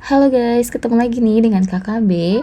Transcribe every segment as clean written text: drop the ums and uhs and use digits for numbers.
Halo guys, ketemu lagi nih dengan KKB.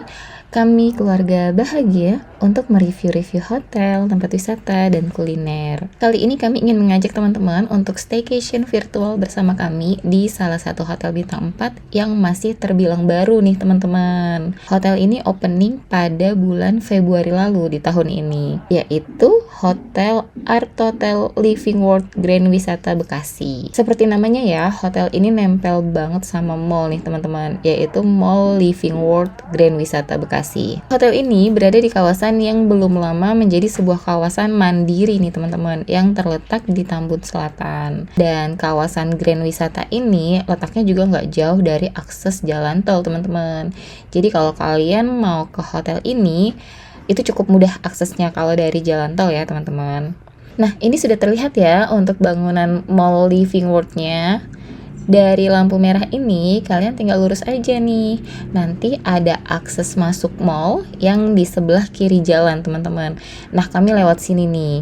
Kami keluarga bahagia untuk mereview-review hotel, tempat wisata, dan kuliner. Kali ini kami ingin mengajak teman-teman untuk staycation virtual bersama kami di salah satu hotel bintang 4 yang masih terbilang baru nih teman-teman. Hotel ini opening pada bulan Februari lalu di tahun ini, yaitu Hotel Art Hotel Living World Grand Wisata Bekasi. Seperti namanya ya, hotel ini nempel banget sama mall nih teman-teman, yaitu Mall Living World Grand Wisata Bekasi. Hotel ini berada di kawasan yang belum lama menjadi sebuah kawasan mandiri nih teman-teman, yang terletak di Tambun Selatan. Dan kawasan Grand Wisata ini letaknya juga nggak jauh dari akses jalan tol teman-teman. Jadi kalau kalian mau ke hotel ini, itu cukup mudah aksesnya kalau dari jalan tol ya teman-teman. Nah, ini sudah terlihat ya untuk bangunan Mall Living World-nya. Dari lampu merah ini, kalian tinggal lurus aja nih. Nanti ada akses masuk mall yang di sebelah kiri jalan, teman-teman. Nah, kami lewat sini nih.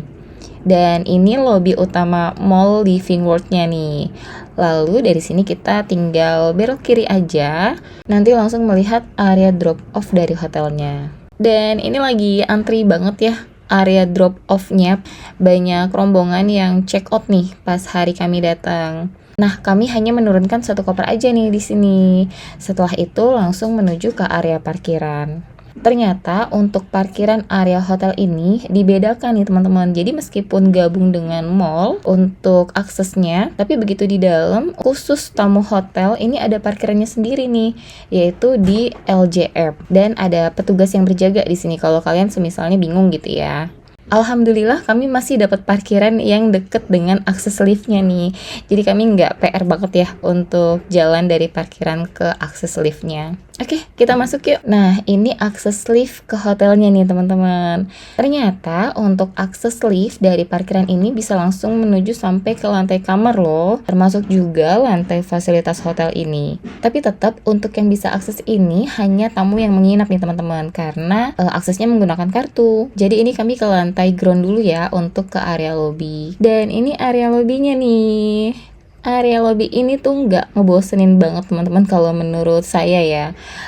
Dan ini lobi utama Mall Living World-nya nih. Lalu dari sini kita tinggal belok kiri aja. Nanti langsung melihat area drop off dari hotelnya. Dan ini lagi antri banget ya area drop off-nya. Banyak rombongan yang check out nih pas hari kami datang. Nah, kami hanya menurunkan satu koper aja nih di sini. Setelah itu langsung menuju ke area parkiran. Ternyata untuk parkiran area hotel ini dibedakan nih teman-teman. Jadi meskipun gabung dengan mall untuk aksesnya, tapi begitu di dalam khusus tamu hotel ini ada parkirannya sendiri nih, yaitu di LJF. Dan ada petugas yang berjaga di sini kalau kalian semisalnya bingung gitu ya. Alhamdulillah kami masih dapat parkiran yang deket dengan akses liftnya nih. Jadi kami nggak PR banget ya untuk jalan dari parkiran ke akses liftnya. Oke, kita masuk yuk. Nah, ini akses lift ke hotelnya nih teman-teman. Ternyata untuk akses lift dari parkiran ini bisa langsung menuju sampai ke lantai kamar loh. Termasuk juga lantai fasilitas hotel ini. Tapi tetap untuk yang bisa akses ini hanya tamu yang menginap nih teman-teman. Karena aksesnya menggunakan kartu. Jadi ini kami ke lantai ground dulu ya untuk ke area lobby. Dan ini area lobbynya nih. Area lobby ini tuh nggak ngebosenin banget teman-teman kalau menurut saya ya,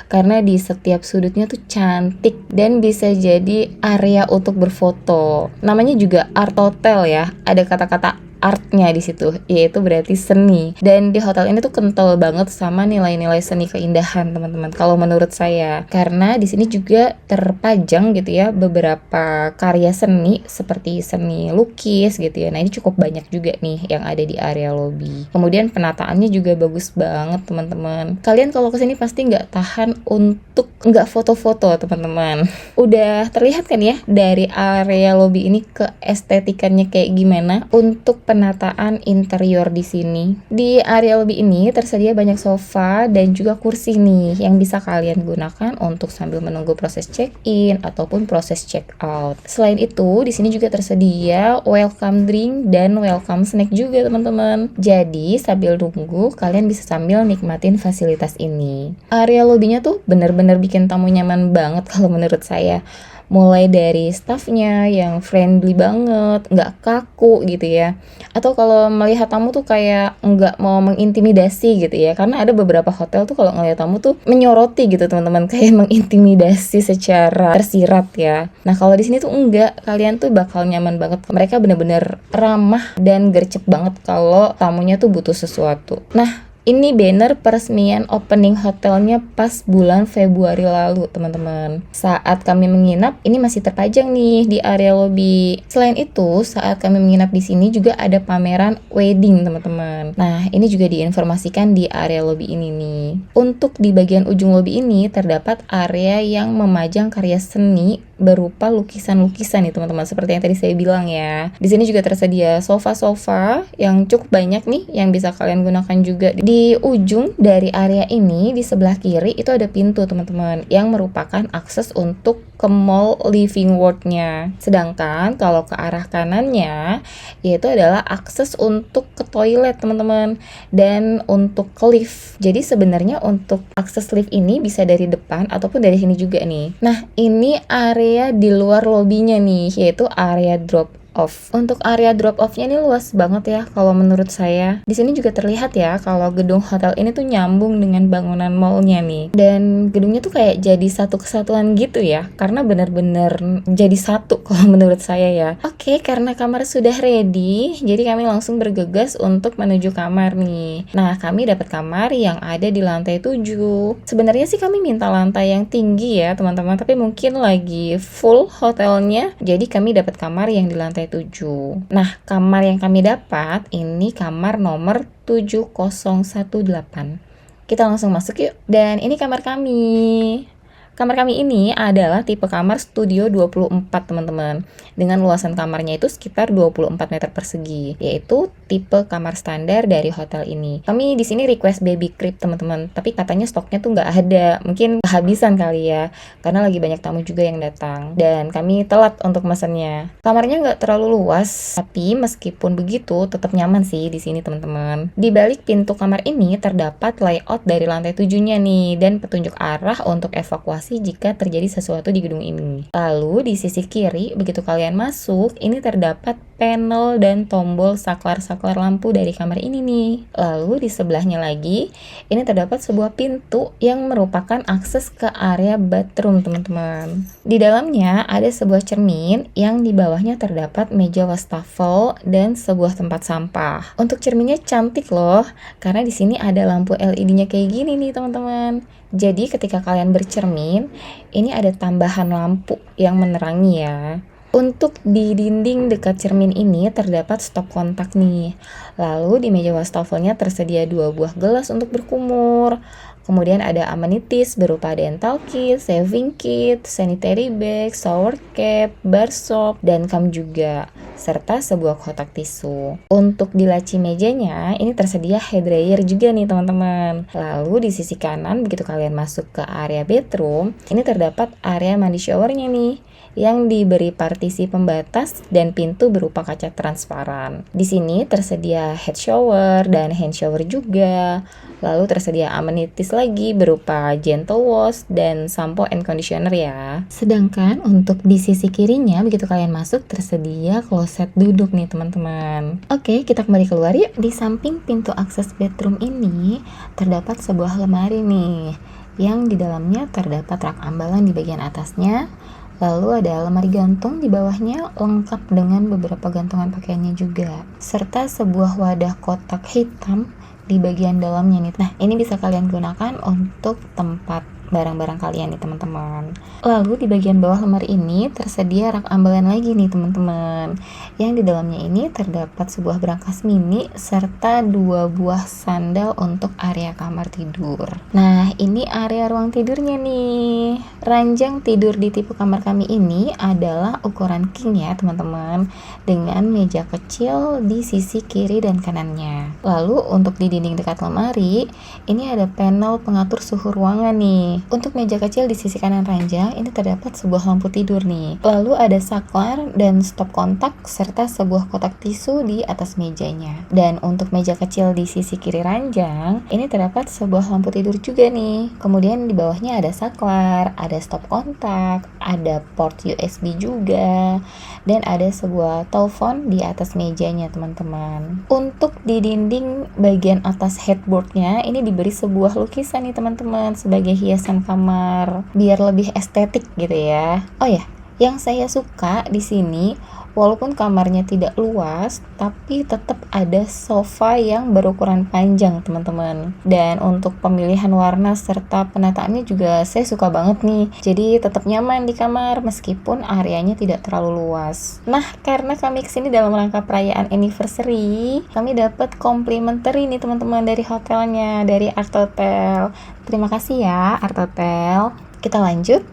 karena di setiap sudutnya tuh cantik dan bisa jadi area untuk berfoto. Namanya juga Art Hotel ya, ada kata-kata artnya di situ, yaitu berarti seni. Dan di hotel ini tuh kental banget sama nilai-nilai seni keindahan teman-teman. Kalau menurut saya, karena di sini juga terpajang gitu ya beberapa karya seni seperti seni lukis gitu ya. Nah ini cukup banyak juga nih yang ada di area lobby. Kemudian penataannya juga bagus banget teman-teman. Kalian kalau kesini pasti nggak tahan untuk nggak foto-foto teman-teman. Udah terlihat kan ya dari area lobby ini keestetikannya kayak gimana untuk penataan interior di sini. Di area lobby ini tersedia banyak sofa dan juga kursi nih yang bisa kalian gunakan untuk sambil menunggu proses check-in ataupun proses check-out. Selain itu, di sini juga tersedia welcome drink dan welcome snack juga teman-teman. Jadi, sambil nunggu kalian bisa sambil nikmatin fasilitas ini. Area lobbynya tuh bener-bener bikin tamu nyaman banget kalau menurut saya. Mulai dari staffnya yang friendly banget, nggak kaku gitu ya. Atau kalau melihat tamu tuh kayak nggak mau mengintimidasi gitu ya. Karena ada beberapa hotel tuh kalau ngelihat tamu tuh menyoroti gitu teman-teman, kayak mengintimidasi secara tersirat ya. Nah kalau di sini tuh enggak, kalian tuh bakal nyaman banget. Mereka bener-bener ramah dan gercep banget kalau tamunya tuh butuh sesuatu. Nah, ini banner peresmian opening hotelnya pas bulan Februari lalu, teman-teman. Saat kami menginap, ini masih terpajang nih di area lobby. Selain itu, saat kami menginap di sini juga ada pameran wedding, teman-teman. Nah, ini juga diinformasikan di area lobby ini nih. Untuk di bagian ujung lobby ini terdapat area yang memajang karya seni berupa lukisan-lukisan nih teman-teman, seperti yang tadi saya bilang ya. Di sini juga tersedia sofa-sofa yang cukup banyak nih yang bisa kalian gunakan juga. Di ujung dari area ini di sebelah kiri itu ada pintu teman-teman yang merupakan akses untuk ke Mall Living World-nya. Sedangkan kalau ke arah kanannya yaitu adalah akses untuk ke toilet teman-teman dan untuk ke lift. Jadi sebenarnya untuk akses lift ini bisa dari depan ataupun dari sini juga nih. Nah, ini area di luar lobbynya nih, yaitu area drop off. Untuk area drop off-nya ini luas banget ya kalau menurut saya. Di sini juga terlihat ya kalau gedung hotel ini tuh nyambung dengan bangunan mall-nya nih. Dan gedungnya tuh kayak jadi satu kesatuan gitu ya, karena benar-benar jadi satu kalau menurut saya ya. Oke, karena kamar sudah ready, jadi kami langsung bergegas untuk menuju kamar nih. Nah, kami dapat kamar yang ada di lantai 7. Sebenarnya sih kami minta lantai yang tinggi ya teman-teman, tapi mungkin lagi full hotelnya, jadi kami dapat kamar yang di lantai 7. Nah, kamar yang kami dapat ini kamar nomor 7018. Kita langsung masuk yuk. Dan ini kamar kami. Kamar kami ini adalah tipe kamar studio 24 teman-teman. Dengan luasan kamarnya itu sekitar 24 meter persegi, yaitu tipe kamar standar dari hotel ini. Kami di sini request baby crib teman-teman, tapi katanya stoknya tuh nggak ada. Mungkin kehabisan kali ya, karena lagi banyak tamu juga yang datang. Dan kami telat untuk mesennya. Kamarnya nggak terlalu luas, tapi meskipun begitu tetap nyaman sih di sini teman-teman. Di balik pintu kamar ini terdapat layout dari lantai 7-nya nih, dan petunjuk arah untuk evakuasi jika terjadi sesuatu di gedung ini. Lalu di sisi kiri, begitu kalian masuk, ini terdapat panel dan tombol saklar-saklar lampu dari kamar ini nih. Lalu di sebelahnya lagi, ini terdapat sebuah pintu yang merupakan akses ke area bathroom teman-teman. Di dalamnya ada sebuah cermin yang di bawahnya terdapat meja wastafel dan sebuah tempat sampah. Untuk cerminnya cantik loh, karena di sini ada lampu LED-nya kayak gini nih teman-teman. Jadi ketika kalian bercermin, ini ada tambahan lampu yang menerangi ya. Untuk di dinding dekat cermin ini terdapat stop kontak nih. Lalu di meja wastafelnya tersedia 2 buah gelas untuk berkumur. Kemudian ada amenities berupa dental kit, shaving kit, sanitary bag, shower cap, bar soap, dan kam juga, serta sebuah kotak tisu. Untuk di laci mejanya, ini tersedia head dryer juga nih teman-teman. Lalu di sisi kanan, begitu kalian masuk ke area bedroom, ini terdapat area mandi showernya nih, yang diberi partisi pembatas dan pintu berupa kaca transparan. Di sini tersedia head shower dan hand shower juga. Lalu tersedia amenities lagi berupa gentle wash dan sampo and conditioner ya. Sedangkan untuk di sisi kirinya, begitu kalian masuk tersedia kloset duduk nih teman-teman. Oke, kita kembali keluar yuk. Di samping pintu akses bedroom ini terdapat sebuah lemari nih, yang di dalamnya terdapat rak ambalan di bagian atasnya. Lalu ada lemari gantung di bawahnya lengkap dengan beberapa gantungan pakaiannya juga, serta sebuah wadah kotak hitam di bagian dalamnya nih. Nah, ini bisa kalian gunakan untuk tempat barang-barang kalian nih teman-teman. Lalu di bagian bawah lemari ini tersedia rak ambalan lagi nih teman-teman, yang di dalamnya ini terdapat sebuah brankas mini serta 2 buah sandal untuk area kamar tidur. Nah, ini area ruang tidurnya nih. Ranjang tidur di tipe kamar kami ini adalah ukuran king ya teman-teman, dengan meja kecil di sisi kiri dan kanannya. Lalu untuk di dinding dekat lemari, ini ada panel pengatur suhu ruangan nih. Untuk meja kecil di sisi kanan ranjang, ini terdapat sebuah lampu tidur nih. Lalu ada saklar dan stop kontak serta sebuah kotak tisu di atas mejanya. Dan untuk meja kecil di sisi kiri ranjang, ini terdapat sebuah lampu tidur juga nih. Kemudian di bawahnya ada saklar, ada stop kontak, ada port USB juga, dan ada sebuah telepon di atas mejanya teman-teman. Untuk di dinding bagian atas headboardnya, ini diberi sebuah lukisan nih teman-teman sebagai hiasan kamar biar lebih estetik gitu ya. Oh ya, yang saya suka di sini, walaupun kamarnya tidak luas, tapi tetap ada sofa yang berukuran panjang teman-teman. Dan untuk pemilihan warna serta penataannya juga saya suka banget nih. Jadi tetap nyaman di kamar meskipun areanya tidak terlalu luas. Nah, karena kami kesini dalam rangka perayaan anniversary, kami dapat complimentary nih teman-teman dari hotelnya, dari Art Hotel. Terima kasih ya Art Hotel. Kita lanjut.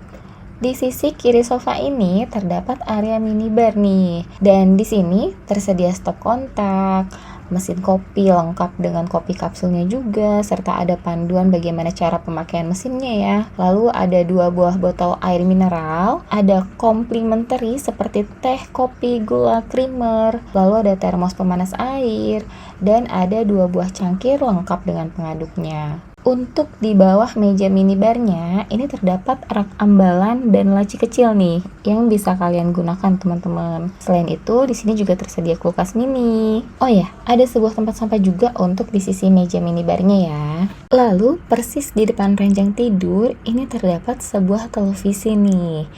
Di sisi kiri sofa ini terdapat area minibar nih, dan di sini tersedia stop kontak, mesin kopi lengkap dengan kopi kapsulnya juga, serta ada panduan bagaimana cara pemakaian mesinnya ya. Lalu ada 2 buah botol air mineral, ada complimentary seperti teh, kopi, gula, creamer, lalu ada termos pemanas air, dan ada 2 buah cangkir lengkap dengan pengaduknya. Untuk di bawah meja minibarnya, ini terdapat rak ambalan dan laci kecil nih yang bisa kalian gunakan teman-teman. Selain itu, di sini juga tersedia kulkas mini. Oh ya, ada sebuah tempat sampah juga untuk di sisi meja minibarnya ya. Lalu, persis di depan ranjang tidur, ini terdapat sebuah televisi nih.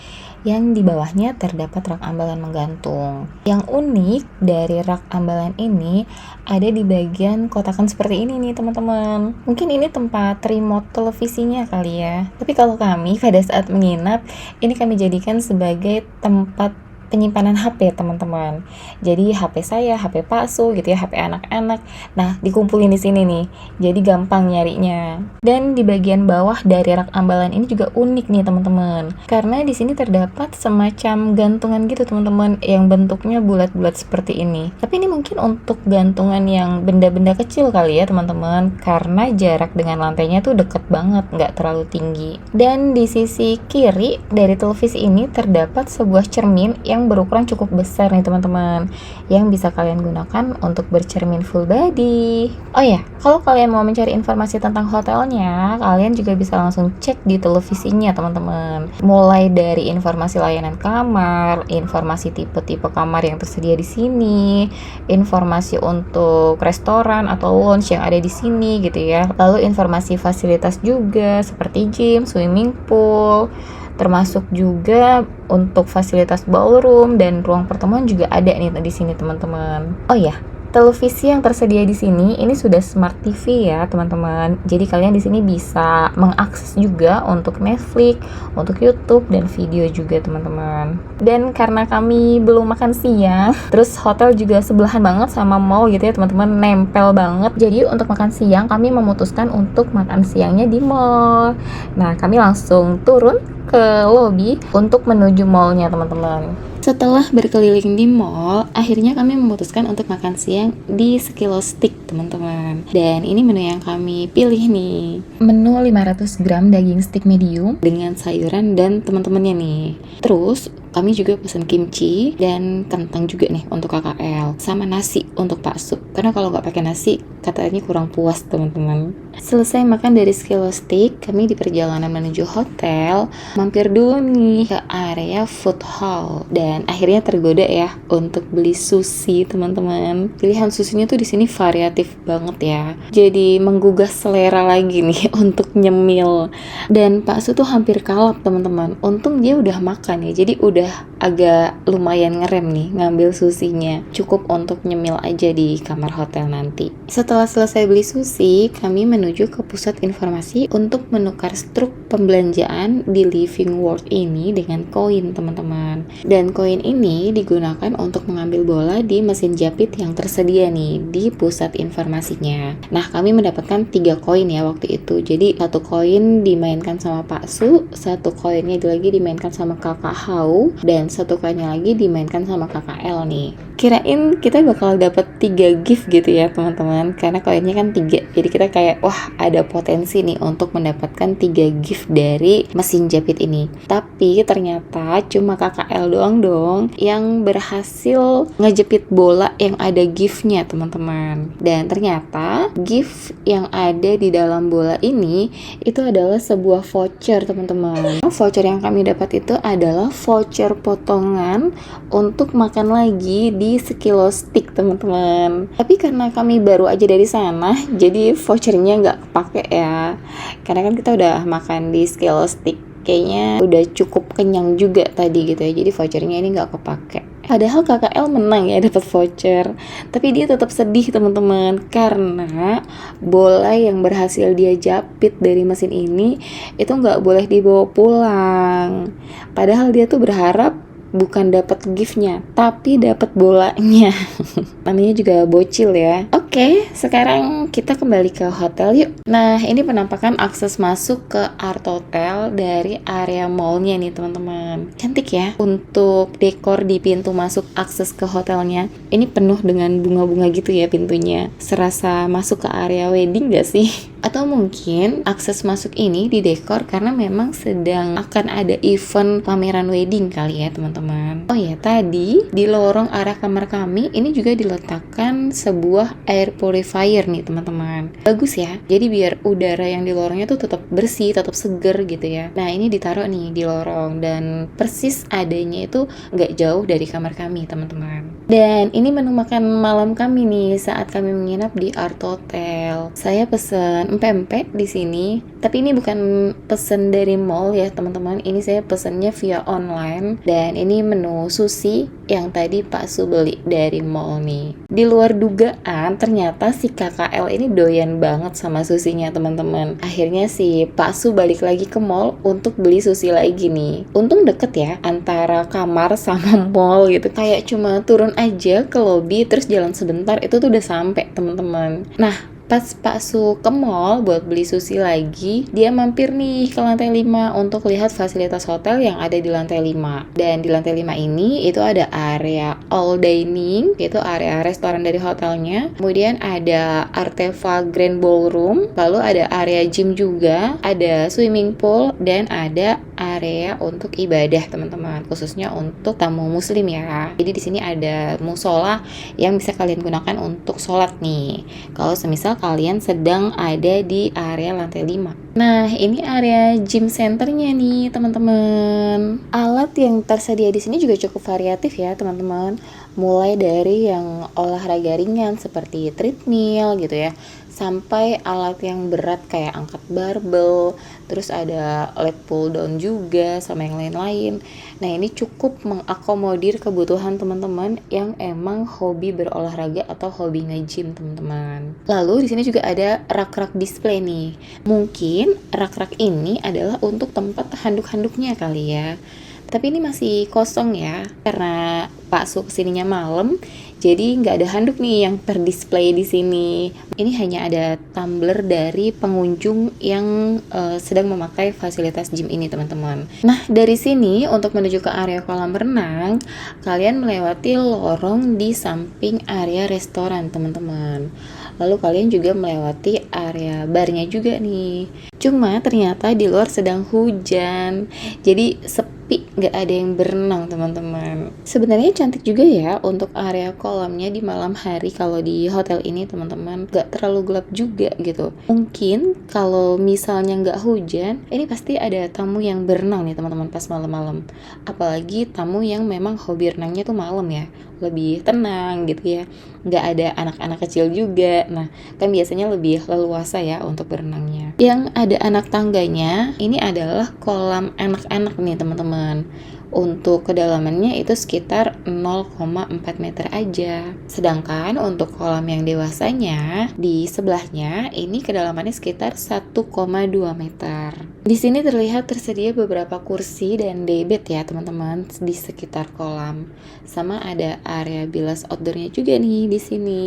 Yang di bawahnya terdapat rak ambalan menggantung. Yang unik dari rak ambalan ini ada di bagian kotakan seperti ini nih teman-teman. Mungkin ini tempat remote televisinya kali ya. Tapi kalau kami pada saat menginap, ini kami jadikan sebagai tempat penyimpanan HP teman-teman. Jadi HP saya, HP Paksu gitu ya, HP anak-anak. Nah, dikumpulin di sini nih. Jadi gampang nyarinya. Dan di bagian bawah dari rak ambalan ini juga unik nih teman-teman. Karena di sini terdapat semacam gantungan gitu teman-teman yang bentuknya bulat-bulat seperti ini. Tapi ini mungkin untuk gantungan yang benda-benda kecil kali ya teman-teman. Karena jarak dengan lantainya tuh deket banget, nggak terlalu tinggi. Dan di sisi kiri dari televisi ini terdapat sebuah cermin yang berukuran cukup besar nih teman-teman, yang bisa kalian gunakan untuk bercermin full body. Oh ya, kalau kalian mau mencari informasi tentang hotelnya, kalian juga bisa langsung cek di televisinya teman-teman. Mulai dari informasi layanan kamar, informasi tipe-tipe kamar yang tersedia di sini, informasi untuk restoran atau lounge yang ada di sini gitu ya. Lalu informasi fasilitas juga seperti gym, swimming pool, termasuk juga untuk fasilitas ballroom dan ruang pertemuan juga ada nih di sini teman-teman. Oh ya, televisi yang tersedia di sini ini sudah smart TV ya teman-teman. Jadi kalian di sini bisa mengakses juga untuk Netflix, untuk YouTube dan video juga teman-teman. Dan karena kami belum makan siang, terus hotel juga sebelahan banget sama mall gitu ya teman-teman, nempel banget. Jadi untuk makan siang kami memutuskan untuk makan siangnya di mall. Nah, kami langsung turun ke lobby untuk menuju mallnya teman-teman. Setelah berkeliling di mall, akhirnya kami memutuskan untuk makan siang di Sekilo Steak teman-teman. Dan ini menu yang kami pilih nih. Menu 500 gram daging steak medium dengan sayuran dan teman-temannya nih. Terus kami juga pesan kimchi dan kentang juga nih untuk KKL, sama nasi untuk Pak Sup. Karena kalau nggak pakai nasi, katanya kurang puas teman-teman. Selesai makan dari Sekilo Steak, kami di perjalanan menuju hotel, mampir dulu nih ke area food hall. Dan akhirnya tergoda ya untuk beli sushi teman-teman. Pilihan sushinya tuh di sini variatif banget ya. Jadi menggugah selera lagi nih untuk nyemil. Dan Pak Su tuh hampir kalap teman-teman. Untung dia udah makan ya. Jadi udah agak lumayan ngerem nih ngambil sushinya. Cukup untuk nyemil aja di kamar hotel nanti. Setelah selesai beli sushi, kami menuju ke pusat informasi untuk menukar struk pembelanjaan di Living World ini dengan koin teman-teman. Dan koin ini digunakan untuk mengambil bola di mesin jepit yang tersedia nih di pusat informasinya. Nah, kami mendapatkan 3 koin ya waktu itu. Jadi 1 koin dimainkan sama Pak Su, 1 koinnya lagi dimainkan sama Kakak Hau, dan 1 koinnya lagi dimainkan sama Kakak L nih. Kirain kita bakal dapat 3 gift gitu ya teman-teman, karena koinnya kan 3. Jadi kita kayak wah ada potensi nih untuk mendapatkan 3 gift dari mesin jepit ini. Tapi ternyata cuma Kakak L doang dong yang berhasil ngejepit bola yang ada giftnya teman-teman. Dan ternyata gift yang ada di dalam bola ini itu adalah sebuah voucher teman-teman. Voucher yang kami dapat itu adalah voucher potongan untuk makan lagi di Sekilo Steak teman-teman. Tapi karena kami baru aja dari sana, jadi vouchernya nggak kepake ya. Karena kan kita udah makan di Sekilo Steak, kayaknya udah cukup kenyang juga tadi gitu ya. Jadi vouchernya ini nggak kepake. Padahal KKL menang ya dapat voucher, tapi dia tetap sedih teman-teman karena bola yang berhasil dia japit dari mesin ini itu nggak boleh dibawa pulang. Padahal dia tuh berharap bukan dapat giftnya, tapi dapat bolanya. Namanya juga bocil ya. Oke, sekarang kita kembali ke hotel yuk. Nah, ini penampakan akses masuk ke Art Hotel dari area mallnya nih teman-teman. Cantik ya. Untuk dekor di pintu masuk akses ke hotelnya, ini penuh dengan bunga-bunga gitu ya pintunya. Serasa masuk ke area wedding gak sih? Atau mungkin akses masuk ini didekor karena memang sedang akan ada event pameran wedding kali ya teman-teman. Oh ya, tadi di lorong arah kamar kami ini juga diletakkan sebuah air purifier nih teman-teman. Bagus ya, jadi biar udara yang di lorongnya tuh tetap bersih, tetap seger gitu ya. Nah ini ditaruh nih di lorong dan persis adanya itu nggak jauh dari kamar kami teman-teman. Dan ini menu makan malam kami nih saat kami menginap di Art Hotel. Saya pesen empek-empek di sini, tapi ini bukan pesen dari mall ya teman-teman. Ini saya pesennya via online dan ini menu sushi yang tadi Pak Su beli dari mall nih. Di luar dugaan ternyata si KKL ini doyan banget sama susinya teman-teman. Akhirnya si Pak Su balik lagi ke mall untuk beli sushi lagi nih. Untung deket ya antara kamar sama mall gitu. Kayak cuma turun aja ke lobby terus jalan sebentar itu tuh udah sampai teman-teman. Nah, pas Pak Su ke mall buat beli sushi lagi, dia mampir nih ke lantai 5 untuk lihat fasilitas hotel yang ada di lantai 5. Dan di lantai 5 ini itu ada area all dining, yaitu area restoran dari hotelnya. Kemudian ada Arteva Grand Ballroom, lalu ada area gym juga, ada swimming pool, dan ada area untuk ibadah teman-teman, khususnya untuk tamu muslim ya. Jadi di sini ada musola yang bisa kalian gunakan untuk sholat nih. Kalau semisal kalian sedang ada di area lantai 5. Nah, ini area gym centernya nih, teman-teman. Alat yang tersedia di sini juga cukup variatif ya, teman-teman. Mulai dari yang olahraga ringan seperti treadmill gitu ya, sampai alat yang berat kayak angkat barbel, terus ada leg pull down juga sama yang lain-lain. Nah, ini cukup mengakomodir kebutuhan teman-teman yang emang hobi berolahraga atau hobi nge-gym, teman-teman. Lalu di sini juga ada rak-rak display nih. Mungkin rak-rak ini adalah untuk tempat handuk-handuknya kali ya. Tapi ini masih kosong ya, karena Pak Su kesininya malam, jadi nggak ada handuk nih yang terdisplay di sini. Ini hanya ada tumbler dari pengunjung yang sedang memakai fasilitas gym ini, teman-teman. Nah, dari sini untuk menuju ke area kolam renang, kalian melewati lorong di samping area restoran, teman-teman. Lalu kalian juga melewati area barnya juga nih. Cuma ternyata di luar sedang hujan, jadi sepi, nggak ada yang berenang, teman-teman. Sebenarnya cantik juga ya untuk area kolamnya di malam hari kalau di hotel ini, teman-teman. Nggak terlalu gelap juga gitu. Mungkin kalau misalnya nggak hujan, ini pasti ada tamu yang berenang nih teman-teman pas malam-malam. Apalagi tamu yang memang hobi renangnya tuh malam ya, lebih tenang gitu ya. Nggak ada anak-anak kecil juga. Nah, kan biasanya lebih leluasa ya untuk berenangnya. Yang ada anak tangganya, ini adalah kolam anak-anak nih teman-teman. Untuk kedalamannya itu sekitar 0,4 meter aja. Sedangkan untuk kolam yang dewasanya di sebelahnya ini kedalamannya sekitar 1,2 meter. Di sini terlihat tersedia beberapa kursi dan daybed ya teman-teman di sekitar kolam. Sama ada area bilas outdoornya juga nih di sini.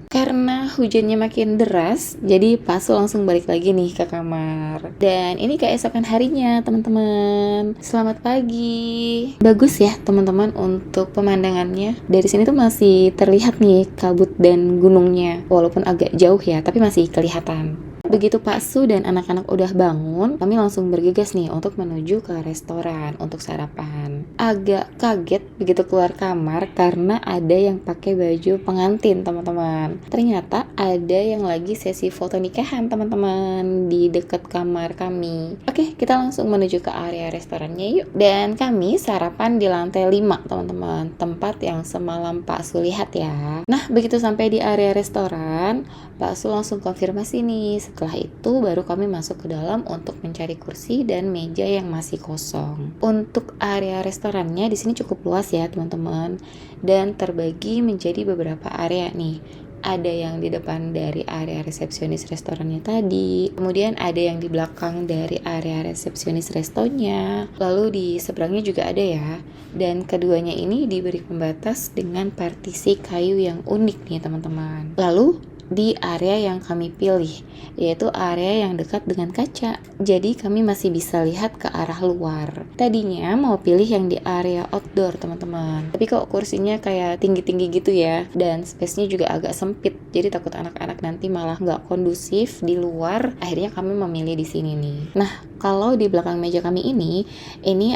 Karena hujannya makin deras, jadi Pak Su langsung balik lagi nih ke kamar. Dan ini keesokan harinya teman-teman. Selamat pagi. Bagus ya teman-teman untuk pemandangannya. Dari sini tuh masih terlihat nih kabut dan gunungnya. Walaupun agak jauh ya, tapi masih kelihatan. Begitu Pak Su dan anak-anak udah bangun, kami langsung bergegas nih untuk menuju ke restoran untuk sarapan. Agak kaget begitu keluar kamar karena ada yang pakai baju pengantin, teman-teman. Ternyata ada yang lagi sesi foto nikahan, teman-teman, di dekat kamar kami. Oke, kita langsung menuju ke area restorannya yuk. Dan kami sarapan di lantai 5, teman-teman. Tempat yang semalam Pak Su lihat ya. Nah, begitu sampai di area restoran, Pak Su langsung konfirmasi nih. Setelah itu baru kami masuk ke dalam untuk mencari kursi dan meja yang masih kosong. Untuk area restorannya di sini cukup luas ya teman-teman, dan terbagi menjadi beberapa area nih. Ada yang di depan dari area resepsionis restorannya tadi, kemudian ada yang di belakang dari area resepsionis restonya, lalu di seberangnya juga ada ya. Dan keduanya ini diberi pembatas dengan partisi kayu yang unik nih teman-teman. Lalu di area yang kami pilih, yaitu area yang dekat dengan kaca. Jadi kami masih bisa lihat ke arah luar. Tadinya mau pilih yang di area outdoor teman-teman, tapi kok kursinya kayak tinggi-tinggi gitu ya, dan space-nya juga agak sempit. Jadi takut anak-anak nanti malah nggak kondusif di luar. Akhirnya kami memilih di sini nih. Nah, kalau di belakang meja kami ini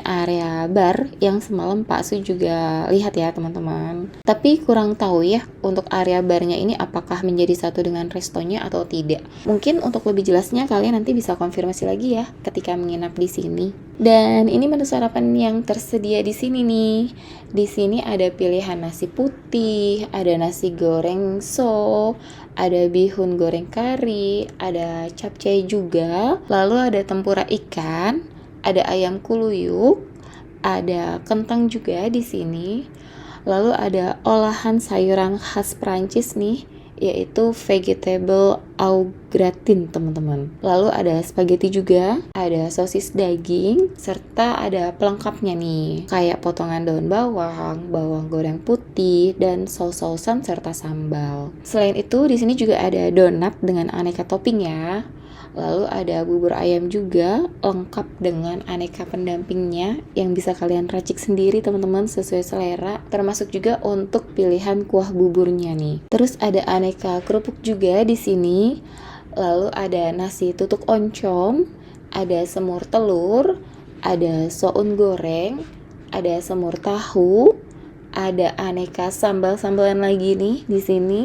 area bar yang semalam Pak Su juga lihat ya teman-teman. Tapi kurang tahu ya untuk area barnya ini apakah menjadi satu dengan restonya atau tidak. Mungkin untuk lebih jelasnya kalian nanti bisa konfirmasi lagi ya ketika menginap di sini. Dan ini menu sarapan yang tersedia di sini nih. Di sini ada pilihan nasi putih, ada nasi goreng so, ada bihun goreng kari, ada capcay juga, lalu ada tempura ikan, ada ayam kuluyuk, ada kentang juga di sini. Lalu ada olahan sayuran khas Prancis nih, yaitu vegetable au gratin teman-teman. Lalu ada spaghetti juga, ada sosis daging, serta ada pelengkapnya nih, kayak potongan daun bawang, bawang goreng putih, dan saus-sausan serta sambal. Selain itu, di sini juga ada donat dengan aneka topping ya. Lalu ada bubur ayam juga, lengkap dengan aneka pendampingnya yang bisa kalian racik sendiri teman-teman sesuai selera. Termasuk juga untuk pilihan kuah buburnya nih. Terus ada aneka kerupuk juga di sini. Lalu ada nasi tutuk oncom, ada semur telur, ada soun goreng, ada semur tahu, ada aneka sambal-sambalan lagi nih di sini.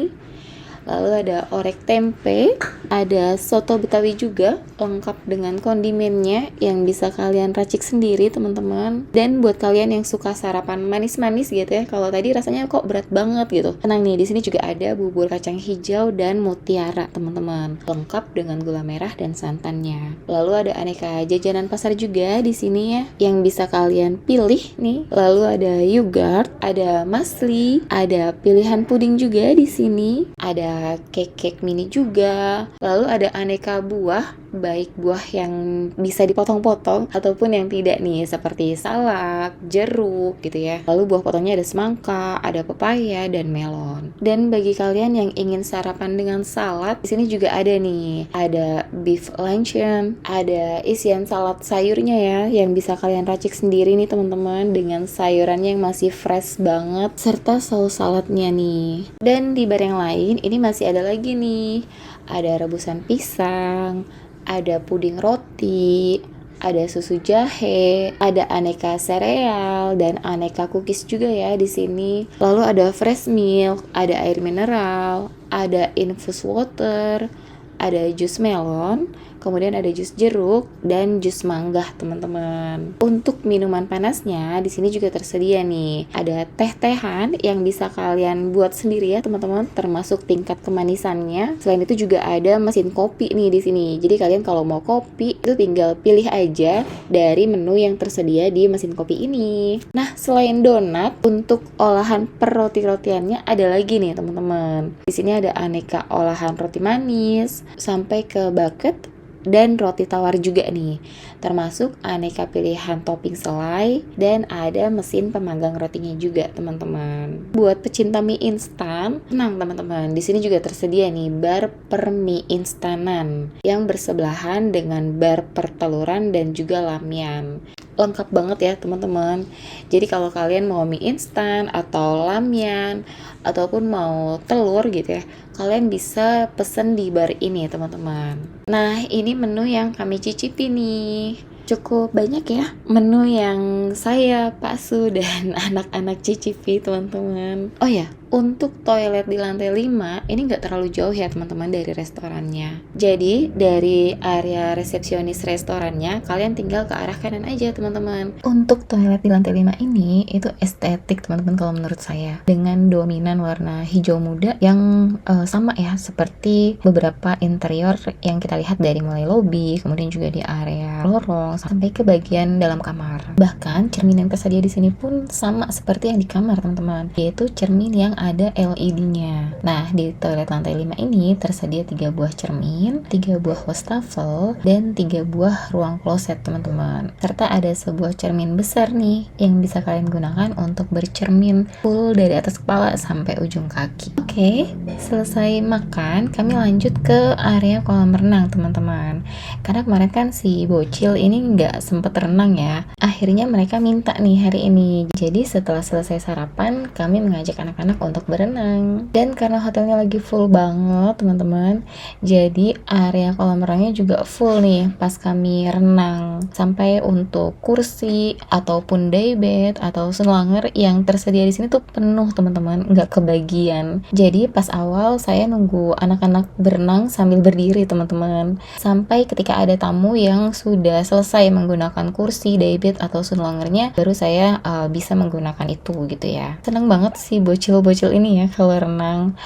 Lalu ada orek tempe, ada soto betawi juga, lengkap dengan kondimennya yang bisa kalian racik sendiri teman-teman. Dan buat kalian yang suka sarapan manis-manis gitu ya, kalau tadi rasanya kok berat banget gitu, tenang nih, di sini juga ada bubur kacang hijau dan mutiara teman-teman, lengkap dengan gula merah dan santannya. Lalu ada aneka jajanan pasar juga di sini ya, yang bisa kalian pilih nih. Lalu ada yogurt, ada masli, ada pilihan puding juga di sini, ada cake mini juga. Lalu ada aneka buah, baik buah yang bisa dipotong-potong ataupun yang tidak nih, seperti salak, jeruk gitu ya. Lalu buah potongnya ada semangka, ada pepaya dan melon. Dan bagi kalian yang ingin sarapan dengan salad, di sini juga ada nih, ada beef luncheon, ada isian salad sayurnya ya, yang bisa kalian racik sendiri nih teman-teman, dengan sayurannya yang masih fresh banget, serta saus saladnya nih. Dan di bar yang lain, ini masih ada lagi nih, ada rebusan pisang, ada puding roti, ada susu jahe, ada aneka sereal dan aneka cookies juga ya di sini. Lalu ada fresh milk, ada air mineral, ada infused water, ada jus melon, kemudian ada jus jeruk dan jus mangga teman-teman. Untuk minuman panasnya di sini juga tersedia nih. Ada teh-tehan yang bisa kalian buat sendiri ya teman-teman, termasuk tingkat kemanisannya. Selain itu juga ada mesin kopi nih di sini. Jadi kalian kalau mau kopi itu tinggal pilih aja dari menu yang tersedia di mesin kopi ini. Nah, selain donat, untuk olahan per roti-rotiannya ada lagi nih teman-teman. Di sini ada aneka olahan roti manis sampai ke bucket dan roti tawar juga nih, termasuk aneka pilihan topping selai dan ada mesin pemanggang rotinya juga teman-teman. Buat pecinta mie instan, tenang teman-teman, di sini juga tersedia nih bar per mie instanan yang bersebelahan dengan bar perteluran dan juga lamian. Lengkap banget ya teman-teman. Jadi kalau kalian mau mie instan atau lamian ataupun mau telur gitu ya, kalian bisa pesen di bar ini teman-teman. Nah, ini menu yang kami cicipi nih. Cukup banyak ya menu yang saya, Pak Su, dan anak-anak cicipi teman-teman. Oh ya, untuk toilet di lantai 5 ini nggak terlalu jauh ya teman-teman dari restorannya. Jadi dari area resepsionis restorannya kalian tinggal ke arah kanan aja teman-teman. Untuk toilet di lantai 5 ini itu estetik teman-teman kalau menurut saya, dengan dominan warna hijau muda yang sama ya seperti beberapa interior yang kita lihat dari mulai lobby, kemudian juga di area lorong sampai ke bagian dalam kamar. Bahkan cermin yang tersedia di sini pun sama seperti yang di kamar teman-teman, yaitu cermin yang ada LED-nya. Nah, di toilet lantai 5 ini tersedia 3 buah cermin, 3 buah wastafel, dan 3 buah ruang kloset teman-teman. Serta ada sebuah cermin besar nih yang bisa kalian gunakan untuk bercermin full dari atas kepala sampai ujung kaki. Oke, selesai makan, kami lanjut ke area kolam renang teman-teman. Karena kemarin kan si bocil ini nggak sempet renang ya. Akhirnya mereka minta nih hari ini. Jadi setelah selesai sarapan, kami mengajak anak-anak untuk berenang. Dan karena hotelnya lagi full banget teman-teman, jadi area kolam renangnya juga full nih pas kami renang. Sampai untuk kursi ataupun daybed atau sunlanger yang tersedia di sini tuh penuh teman-teman, nggak kebagian. Jadi pas awal saya nunggu anak-anak berenang sambil berdiri teman-teman. Sampai ketika ada tamu yang sudah selesai menggunakan kursi, daybed atau sunlangernya, baru saya bisa menggunakan itu gitu ya. Seneng banget sih bocil-bocil ini ya kalau renang.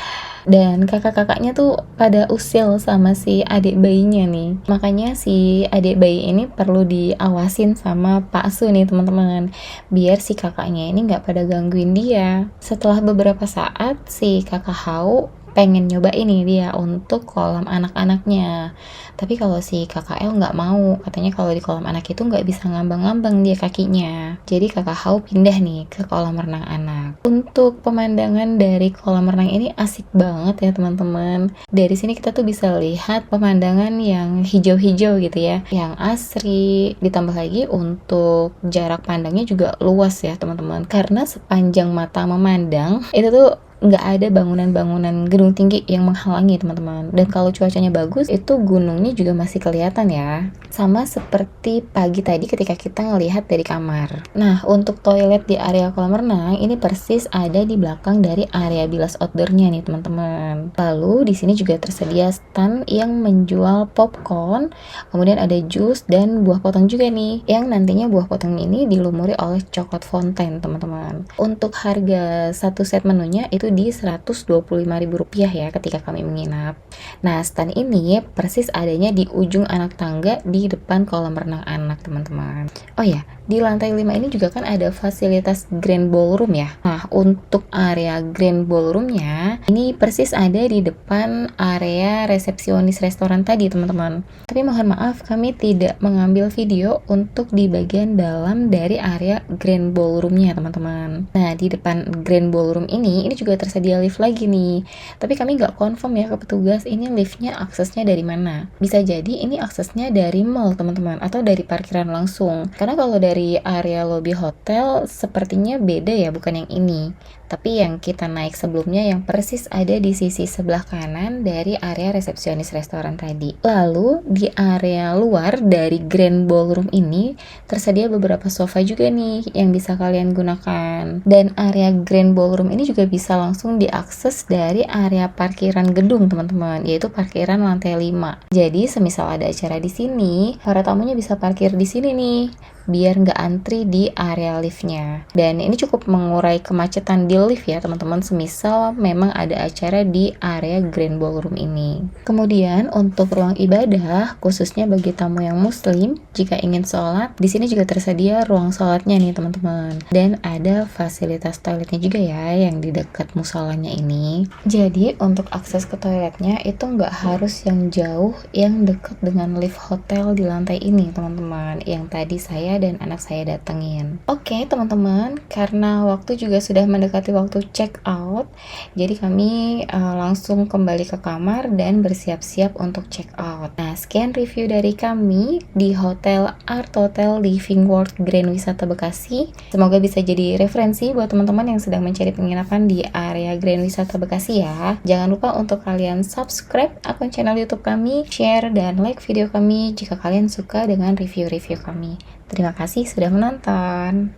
Dan kakak-kakaknya tuh pada usil sama si adik bayinya nih. Makanya si adik bayi ini perlu diawasin sama Pak Su nih teman-teman, biar si kakaknya ini nggak pada gangguin dia. Setelah beberapa saat si kakak Hau pengen nyoba ini dia untuk kolam anak-anaknya. Tapi kalau si kakak El nggak mau, katanya kalau di kolam anak itu nggak bisa ngambang-ngambang dia kakinya. Jadi kakak Hau pindah nih ke kolam renang anak. Untuk pemandangan dari kolam renang ini asik banget ya teman-teman. Dari sini kita tuh bisa lihat pemandangan yang hijau-hijau gitu ya, yang asri. Ditambah lagi untuk jarak pandangnya juga luas ya teman-teman. Karena sepanjang mata memandang itu tuh nggak ada bangunan-bangunan gedung tinggi yang menghalangi teman-teman. Dan kalau cuacanya bagus, itu gunungnya juga masih kelihatan ya. Sama seperti pagi tadi ketika kita ngelihat dari kamar. Nah, untuk toilet di area kolam renang ini persis ada di belakang dari area bilas outdoornya nih teman-teman. Lalu di sini juga tersedia stand yang menjual popcorn, kemudian ada jus dan buah potong juga nih. Yang nantinya buah potong ini dilumuri oleh coklat fonten teman-teman. Untuk harga satu set menunya itu di Rp125.000 ya ketika kami menginap. Nah, stand ini persis adanya di ujung anak tangga di depan kolam renang anak teman-teman. Oh ya, di lantai 5 ini juga kan ada fasilitas grand ballroom ya. Nah, untuk area grand ballroomnya ini persis ada di depan area resepsionis restoran tadi teman-teman. Tapi mohon maaf kami tidak mengambil video untuk di bagian dalam dari area grand ballroomnya teman-teman. Nah, di depan grand ballroom ini juga tersedia lift lagi nih. Tapi kami nggak confirm ya ke petugas ini liftnya aksesnya dari mana. Bisa jadi ini aksesnya dari mall teman-teman atau dari parkiran langsung. Karena kalau dari area lobby hotel sepertinya beda ya, bukan yang ini. Tapi yang kita naik sebelumnya yang persis ada di sisi sebelah kanan dari area resepsionis restoran tadi. Lalu di area luar dari grand ballroom ini tersedia beberapa sofa juga nih yang bisa kalian gunakan. Dan area grand ballroom ini juga bisa langsung diakses dari area parkiran gedung teman-teman, yaitu parkiran lantai 5. Jadi semisal ada acara di sini, para tamunya bisa parkir di sini nih, biar nggak antri di area liftnya. Dan ini cukup mengurai kemacetan di lift ya teman-teman, semisal memang ada acara di area grand ballroom ini. Kemudian untuk ruang ibadah, khususnya bagi tamu yang muslim, jika ingin sholat, di sini juga tersedia ruang sholatnya nih teman-teman. Dan ada fasilitas toiletnya juga ya, yang di dekat musolanya ini. Jadi untuk akses ke toiletnya itu nggak harus yang jauh, yang dekat dengan lift hotel di lantai ini teman-teman, yang tadi saya dan anak saya datengin. Oke teman-teman, karena waktu juga sudah mendekati waktu check out, jadi kami langsung kembali ke kamar dan bersiap-siap untuk check out. Nah, sekian review dari kami di Hotel Art Hotel Living World Grand Wisata Bekasi. Semoga bisa jadi referensi buat teman-teman yang sedang mencari penginapan di area Grand Wisata Bekasi ya. Jangan lupa untuk kalian subscribe akun channel YouTube kami, share dan like video kami jika kalian suka dengan review-review kami. Terima kasih sudah menonton.